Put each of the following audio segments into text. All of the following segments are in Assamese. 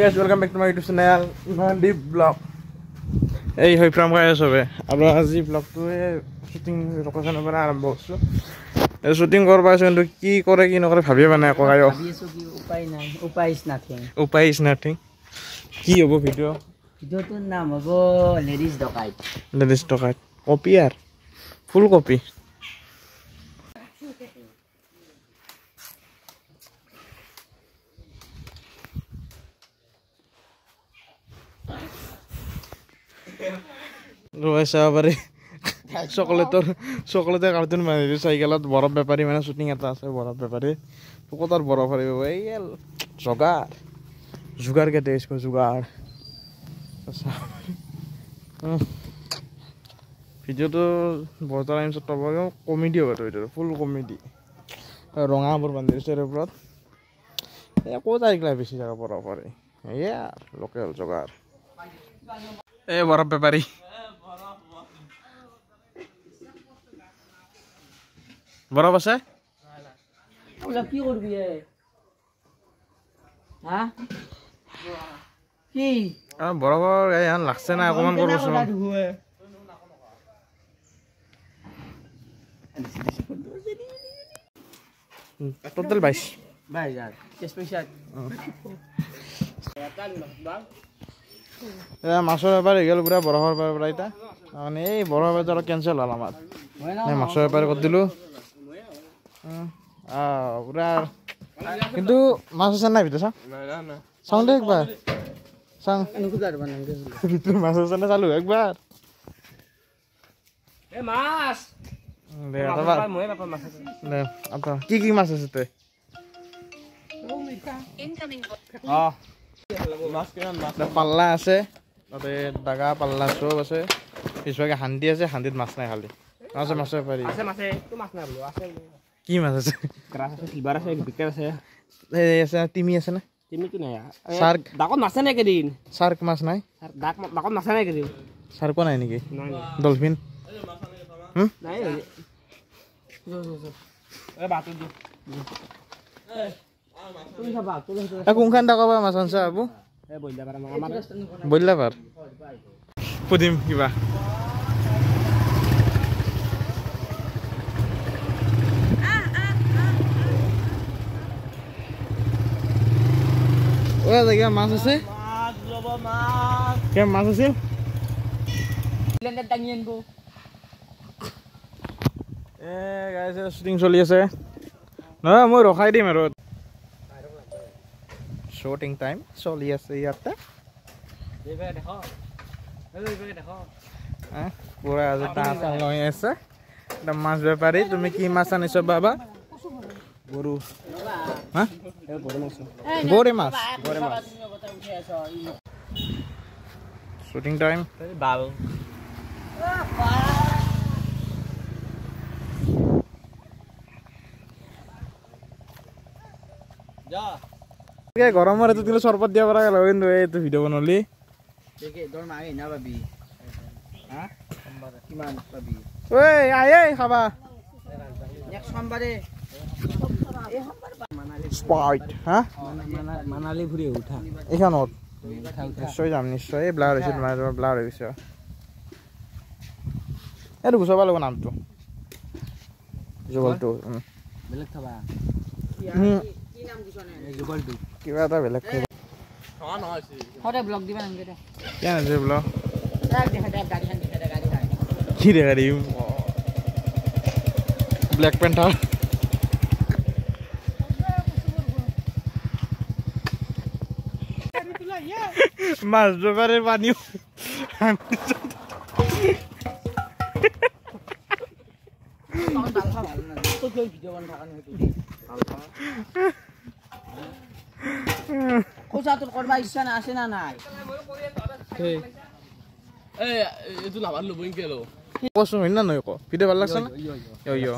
guys, welcome back to my YouTube channel, Deep Vlog. এই হৈ ফ্ৰম গায় সবে আৰু আজি ব্লগটোৱে শুটিং লোকেশ্যনৰ পৰা আৰম্ভ কৰিছোঁ। এই শুটিং কৰিব আছে কিন্তু কি কৰে কি নকৰে ভাবিয়ে মানে আকৌ গায় ভাবি আছো কি উপায় নাই, উপায় ইজ নাথিং। কি হ'ব ভিডিঅ'টোৰ নাম হ'ব লেডিজ ডকাইট। কপি আৰু ফুল কপি। চাবাৰে চকলেটে কাৰ্টুন মাৰিলোঁ চাইকেলত বৰফ বেপাৰী মানে শ্বুটিং এটা আছে বৰফ বেপাৰী ক'তাৰ বৰফ পাৰিব এই যোগাৰ কেটে যোগাৰ ভিডিঅ'টো বৰ্তমান টাইমছত পাব কমেডি হ'ব এইটো ফুল কমেডি ৰঙাবোৰ বান্ধি দিছে ওপৰত ক'ত আহিলা বেছি জেগা বৰফ পাৰে এয়া লোকেল যোগাৰ এই বৰফ বেপাৰী বৰফ আছে কি কৰবি হ্যাঁ কি বৰফৰ এখন লাগছে না অকমান কৰবচোন টোটাল 22 আৰ কেস পয়সা মাছৰ বেপাৰ হৈ গ'ল পুৰা বৰফৰ বেপাৰ এটা মানে এই বৰফৰ বেপাৰ কেঞ্চেল হ'ল আমাৰ মাছৰ বেপাৰ কৰি দিলোঁ পুৰা কিন্তু মাছ আছে নাই ভিতৰত চাওঁ দে একবাৰ চাওঁ ভিতৰত মাছ আছে নে চালোঁ একবাৰ কি কি মাছ আছে তই পাল্লা আছে তাতে দাগা পাল্লা চব আছে পিছভাগে হান্দি আছে হান্দিত মাছ নাই খালি আছে মাছ বেপাৰী কি মাছ আছে সিলভাৰ আছে বিকেট আছে আছে তিমি আছে না তিমিটো নাই শাৰ্ক ডাকত নাছে নে কেইদিন শাৰ্ক মাছ নাই ডাকত নাছে নে কেইদিন শাৰ্কো নাই নেকি ডলফিন নাই কোনখান ডাকৰ পৰা মাছ আনছা আবু বইলা পাৰ সুধিম কিবা মাছ আছে মাছ আছিল শ্বুটিং চলি আছে নহয় মই ৰখাই দিম আৰু শ্বুটিং টাইম চলি আছে ইয়াতে পুৰা আজি টান লৈ আছে একদম মাছ বেপাৰী তুমি কি মাছ আনিছ বাবা গৰু হা গৰে মাছ শ্বুটিং টাইম বাল গৰমৰ এইটো দিলে চৰবত দিয়া পৰা গ'ল কিন্তু এইটো ভিডিঅ' বনালি খাবা মানালী ঘূৰি উঠা এইখনত নিশ্চয় যাম নিশ্চয় এই ব্লাৰ হৈছে তোমাৰ ব্লাৰ হৈ গৈছে এইটো গুচাব লাগিব নামটো যুগলটো বেলেগ খাবা কিবা এটা বেলেগ ব্লগ দিবা ব্লগ কি দেখা দিম ব্লেক পেন্থাৰ মাছ বেপারে পানীও করবা ইচ্ছা না আছে না নাই এইটো নাভালো বই কেলো কষ্ট হয় না নয় ভিডিও ভাল লাগছে না ইয়ো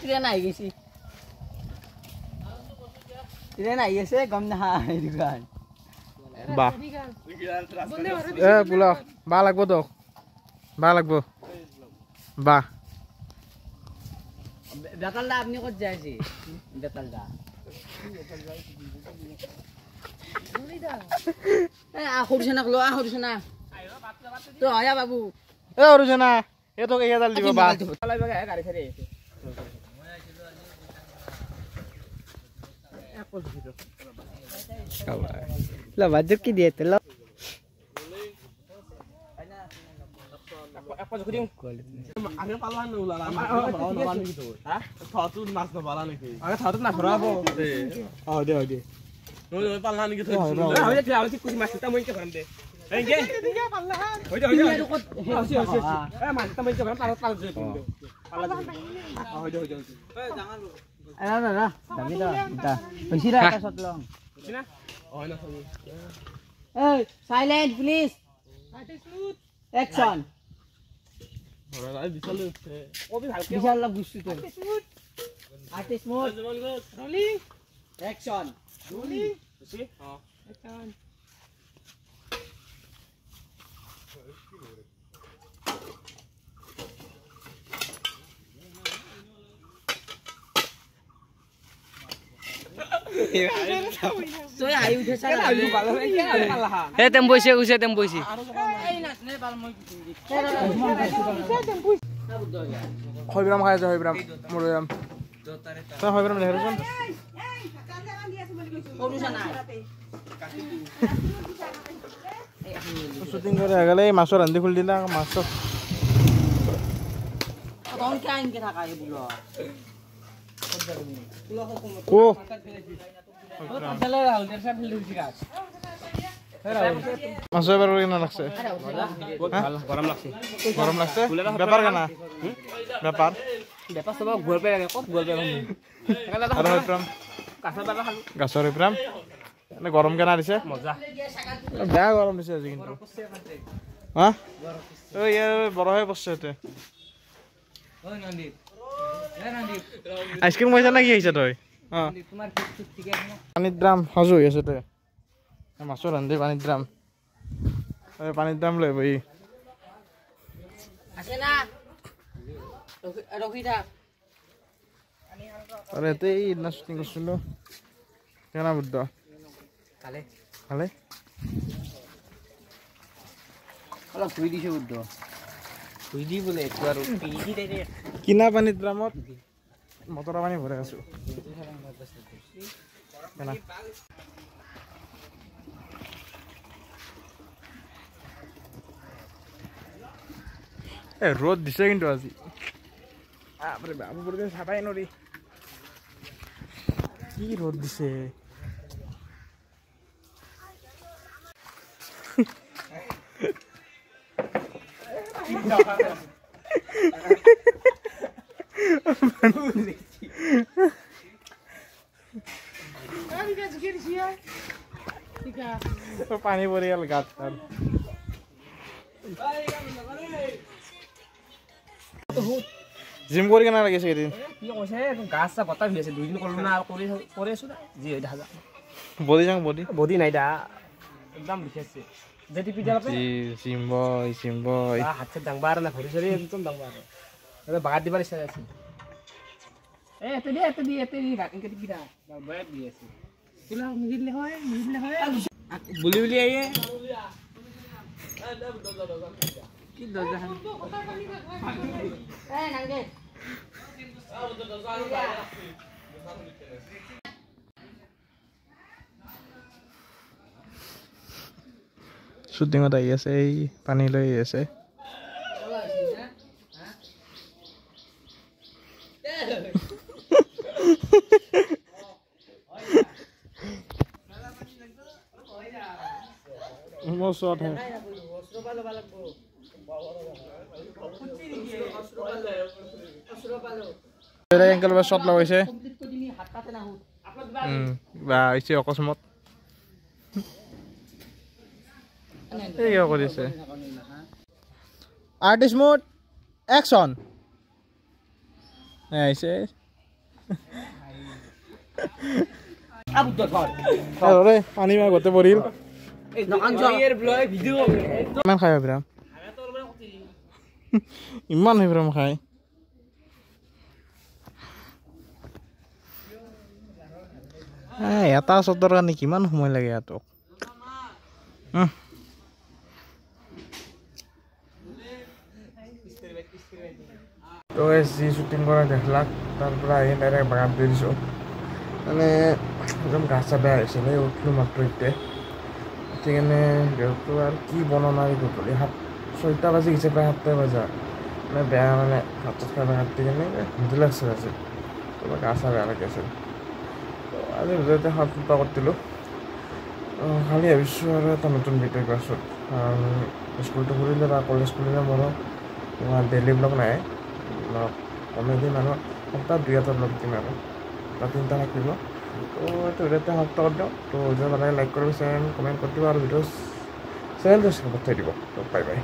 ট্রেন আহি গেছি ট্রেন আহি আছে গম নাহাই দোকান বাহ পোলা বাহ লাগবো তো বাহ লাগবো বাহ বেতালদা আপনি কত যাইছি বেতালদা সৰুচনাক লোৱা সৰুচনা তো আয়া বাবু এ অৰুচনা এ তোক এয়া জাল দিব বা গাড়ী ফেৰি বাজুক কি দিয়ে তো আগে পাল্লা নোলালা মাছ নেকি তোৰ হা থটো মাছ নপালা নেকি আগে থটো না ভৰাব দে দে নই পাল্লা নেকি থৈ হয় দে আৰু কি মাছ তা মই কি ভৰাম দে এঙ্গে পাল্লা হৈ দে হৈছে এ মাছ তা মই কি ভৰাম পাল্লা পাল্লা দে পাল্লা হৈ দে এ ডাঙৰ না না দামি দা দা হৈছিৰা এটা শট লং হৈছিনা হয় না এই সাইলেন্ট প্লিজ অ্যাকশন বিশাল লাভ গুছি তো artist mode rolling action rolling বুঝি হ্যাঁ action soy ayu udah salah ayu balas lagi kalah temboise usah temboise এই না নে বাল মই হইব্রাম খাই আছে হইব্রাম মরুয়াম তো হইব্রাম লেখরছন শুটিং করে গেলে মাছৰ ৰান্ধি খুলি দিলা মাছ কোন কে আইন কে থাকা এই বুলো ও চলে রাহুল দেড় সাথে ফেলে দিছি গাছ মাছ এবার কেনা লাগছে গরম লাগছে ব্যাপার কেনা ব্যাপার ব্যাপার সব ঘর পে লাগে কত ঘর পে আর হইপ্রাম গাছৰ হইপ্রাম এনে গরম কেনা দিছে মজা বেয়া গরম দিছে আজি কিন্তু হা ও ইয়ার বড় হয়ে বসছে এতে ওই নন্দীপ আইসক্রিম খাইছা নাকি খাইছা তই তোমার ঠিক আছে না পানির দাম সাজু হৈ আছে তই মাছৰ ৰান্ধি পানির দাম পানির দাম লৈ বহি আছে না রকিটা আরে এতেই না শুটিং করছিল কেনা বুদ্ধ কালে ভালে অলপ ধুই দিছে বুদ্ধ ধুই দি বলে একটু আর পিজি দে কিনা পানির দামত মটৰৰ পানী ভৰাই আছো কেনা এ রোদ দিছে কিন্তু আজি আপরে বাবু পড়ে ছাপাই নরি কি রোদ দিছে পানি পড়ে গেল গাছ তার জিম কৰি কেনা লাগিছে এদিন কি কৈছে গাছ চা বতা ভিছে দুই দিন করলো না আর করে আছো না জি ওই দেখা বডি যাং বডি বডি নাই দা একদম বিশেষছে যেটি পিজার আপে জিম বয় হাতে ডাংবার না ঘড়ি সরি একদম ডাংবার এটা বাগাত দিবার ইচ্ছা আছে এতে দি গাকিং কে দিরা বাগাত দি আছে তুলা মিলে হয় বুলি বুলি আইয়ে কি দজা এই নাঙ্গে শুটিঙত আহি আছে এই পানী লৈ আহি আছে মোৰ শ্বট হে এংকেল বা শ্বট লগাইছে বা হৈছে অকস্মাত এই কিয় কৰিছে আৰ্টিষ্ট মোড একশ্যন আহিছে পানী মাৰ গোটেই পৰিল ইমান খাই ভাবিৰাম ইমান ভাবিৰাম খাই এটা শ্বটৰ কাৰণে কিমান সময় লাগে ইয়াতো তো যি শ্বুটিং কৰা দেখিলাক তাৰ পৰা আহি ডাইৰেক্ট বাগান দি দিছোঁ মানে একদম গা চা বেয়া হৈছিলে উঠিলোঁ মাত্ৰ এতিয়া উঠি কেনে দেউতো আৰু কি বনাম আৰু গধূলি 6টা বাজি গৈছে প্ৰায় 7টা বজা মানে বেয়া মানে ভাত চাত খাই ভাত দি কেনে ভুজি লাগছিল আজি তোমাৰ গা চা বেয়া লাগি আছিল তো আজি ভিতৰতে হাত ফুটা কৰি দিলোঁ খালি ভাবিছোঁ আৰু এটা নতুন ভিডিঅ' ক্লাছত স্কুলটো খুলিলে বা কলেজ খুলিলে মোৰো তোমাৰ ডেইলি ব্লগ নাই কমেডি মানুহ সপ্তাহ 2-এটা ব্লগ দিম আৰু বা 3টা থাকিব তো এইটো ভিডিঅ'তে সমাপ্ত কৰি দিওঁ তো ভিডিঅ' ভাল লাগে লাইক কৰিব চেনেল কমেণ্ট কৰি দিব আৰু ভিডিঅ' চেনেলটো পঠাই দিব তো বাই বাই